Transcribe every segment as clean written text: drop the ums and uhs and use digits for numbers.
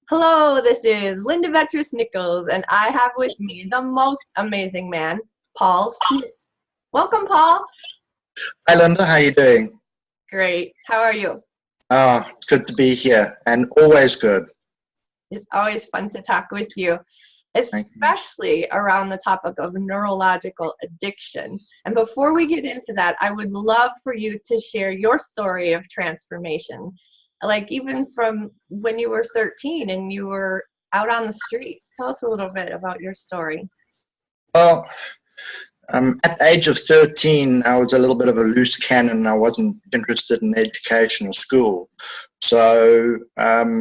Hello, this is Linda Vettrus-Nichols, and I have with me the most amazing man, Paul Smit. Welcome, Paul. Hi Linda, how are you doing? Great. How are you? It's good to be here and always good. It's always fun to talk with you, Thank you. especially around the topic of neurological addiction. And before we get into that, I would love for you to share your story of transformation. Like even from when you were 13 and you were out on the streets. Tell us a little bit about your story. Well, at the age of 13, I was a little bit of a loose cannon. I wasn't interested in education or school. So I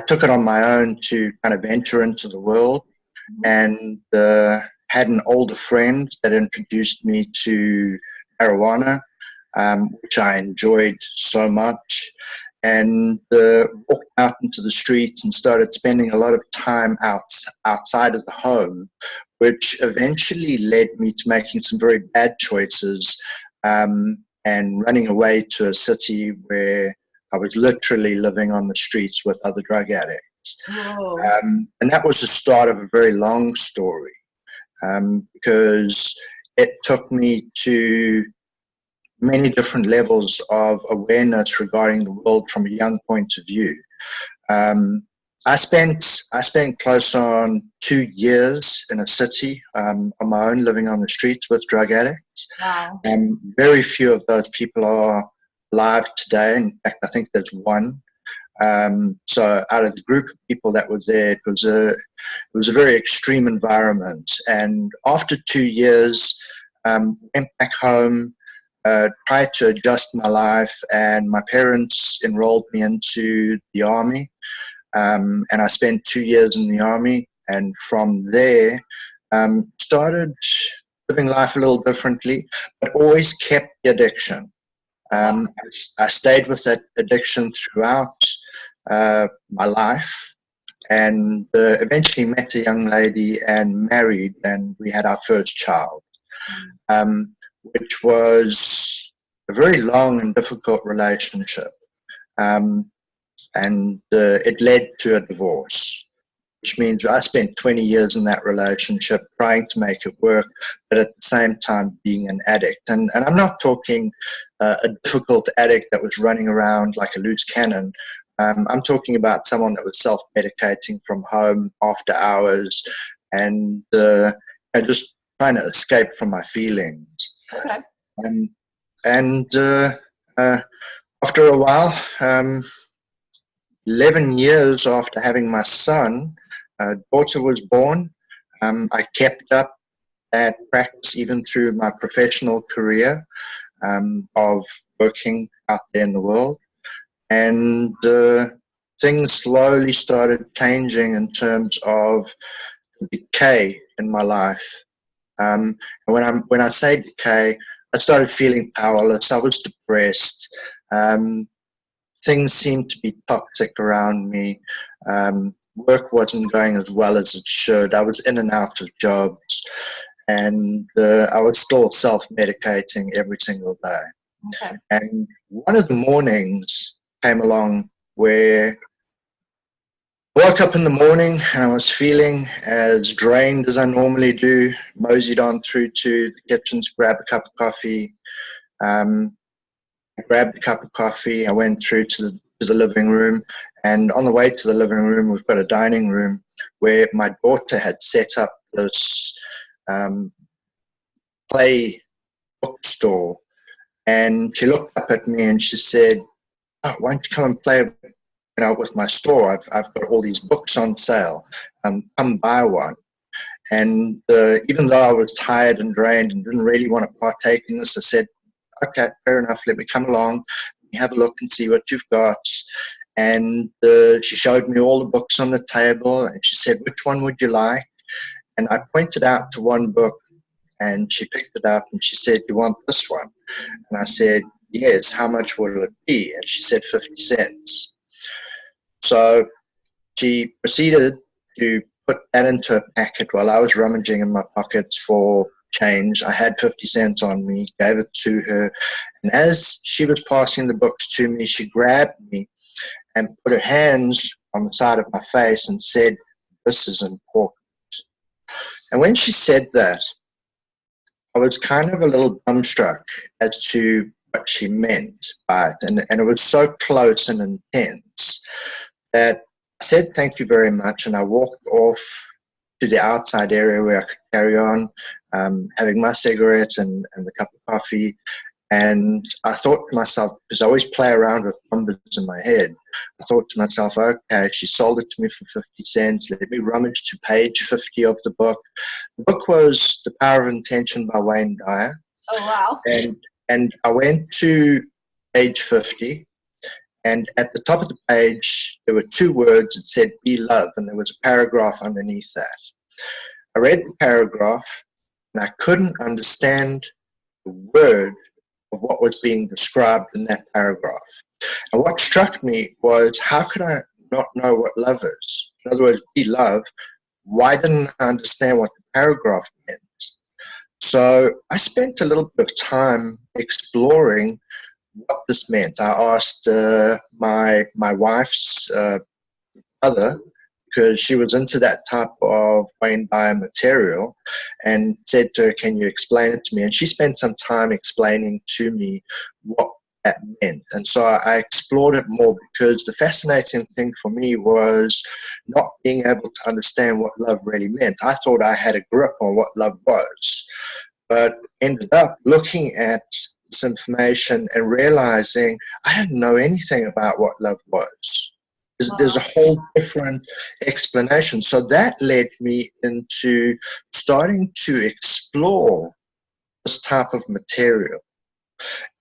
took it on my own to kind of venture into the world and had an older friend that introduced me to marijuana, which I enjoyed so much. And walked out into the streets and started spending a lot of time outside of the home, which eventually led me to making some very bad choices and running away to a city where I was literally living on the streets with other drug addicts. And that was the start of a very long story because it took me to many different levels of awareness regarding the world from a young point of view. I spent close on 2 years in a city on my own, living on the streets with drug addicts. Wow. Very few of those people are alive today. In fact, I think there's one. So out of the group of people that were there, it was a very extreme environment. And after 2 years, went back home. Tried to adjust my life, and my parents enrolled me into the army, and I spent 2 years in the army, and from there started living life a little differently, but always kept the addiction. I stayed with that addiction throughout my life, and eventually met a young lady and married, and we had our first child. Which was a very long and difficult relationship. And it led to a divorce, which means I spent 20 years in that relationship trying to make it work, but at the same time being an addict. And I'm not talking a difficult addict that was running around like a loose cannon. I'm talking about someone that was self-medicating from home after hours and just trying to escape from my feelings. Okay. After a while, 11 years after having my son, a daughter was born. I kept up that practice even through my professional career of working out there in the world. And things slowly started changing in terms of decay in my life. And when I say decay, I started feeling powerless. I was depressed. Things seemed to be toxic around me. Work wasn't going as well as it should. I was in and out of jobs, and I was still self-medicating every single day. Okay. And one of the mornings came along where I woke up in the morning and I was feeling as drained as I normally do, moseyed on through to the kitchen to grab a cup of coffee. I grabbed a cup of coffee, I went through to the living room, and on the way to the living room, we've got a dining room where my daughter had set up this play bookstore, and she looked up at me and she said, "Oh, why don't you come and play with my store? I've got all these books on sale. Come buy one." And even though I was tired and drained and didn't really want to partake in this, I said, "Okay, fair enough. Let me come along, have a look and see what you've got." And she showed me all the books on the table, and she said, "Which one would you like?" And I pointed out to one book, and she picked it up and she said, "You want this one?" And I said, "Yes. How much will it be?" And she said, 50 cents. So she proceeded to put that into a packet while I was rummaging in my pockets for change. I had 50 cents on me, gave it to her. And as she was passing the books to me, she grabbed me and put her hands on the side of my face and said, "This is important." And when she said that, I was kind of a little dumbstruck as to what she meant by it. And it was so close and intense that I said, "Thank you very much." And I walked off to the outside area where I could carry on having my cigarettes and the cup of coffee. And I thought to myself, because I always play around with numbers in my head, I thought to myself, okay, she sold it to me for 50 cents. Let me rummage to page 50 of the book. The book was The Power of Intention by Wayne Dyer. Oh, wow. And I went to page 50. And at the top of the page, there were 2 words. It said, "Be love." And there was a paragraph underneath that. I read the paragraph, and I couldn't understand the word of what was being described in that paragraph. And what struck me was, how could I not know what love is? In other words, be love. Why didn't I understand what the paragraph meant? So I spent a little bit of time exploring what this meant. I asked my wife's mother, because she was into that type of Wayne Dyer material, and said to her, "Can you explain it to me?" And she spent some time explaining to me what that meant. And so I explored it more, because the fascinating thing for me was not being able to understand what love really meant. I thought I had a grip on what love was, but ended up looking at this information and realizing I didn't know anything about what love was. There's a whole different explanation. So that led me into starting to explore this type of material.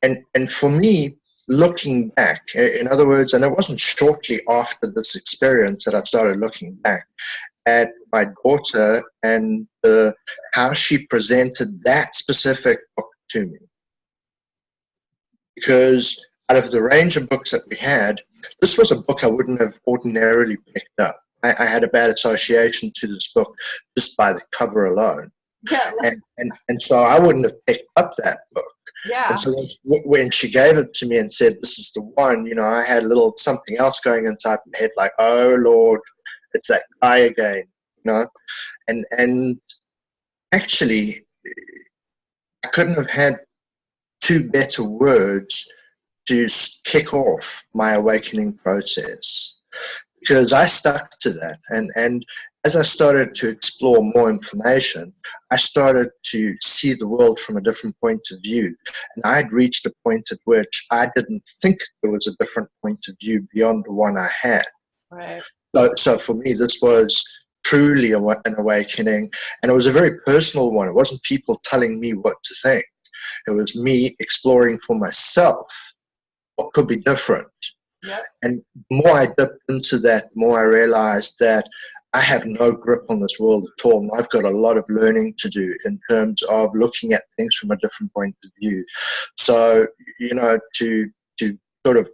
And for me, looking back, in other words, and it wasn't shortly after this experience that I started looking back at my daughter and how she presented that specific book to me. Because out of the range of books that we had, this was a book I wouldn't have ordinarily picked up. I had a bad association to this book just by the cover alone. Yeah. And so I wouldn't have picked up that book. Yeah. And so when she gave it to me and said, "This is the one," I had a little something else going inside my head, like, "Oh Lord, it's that guy again," And actually, I couldn't have had 2 better words to kick off my awakening process, because I stuck to that. And as I started to explore more information, I started to see the world from a different point of view. And I had reached a point at which I didn't think there was a different point of view beyond the one I had. Right. So for me, this was truly an awakening. And it was a very personal one. It wasn't people telling me what to think. It was me exploring for myself what could be different. Yep. And the more I dipped into that, the more I realized that I have no grip on this world at all. And I've got a lot of learning to do in terms of looking at things from a different point of view. So, to sort of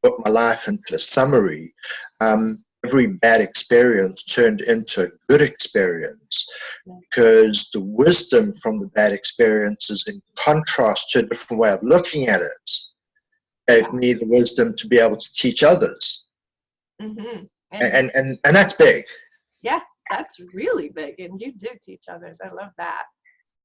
put my life into a summary, every bad experience turned into a good experience, because the wisdom from the bad experiences, in contrast to a different way of looking at it, gave me the wisdom to be able to teach others. Mm-hmm. And that's big. Yeah, that's really big. And you do teach others. I love that.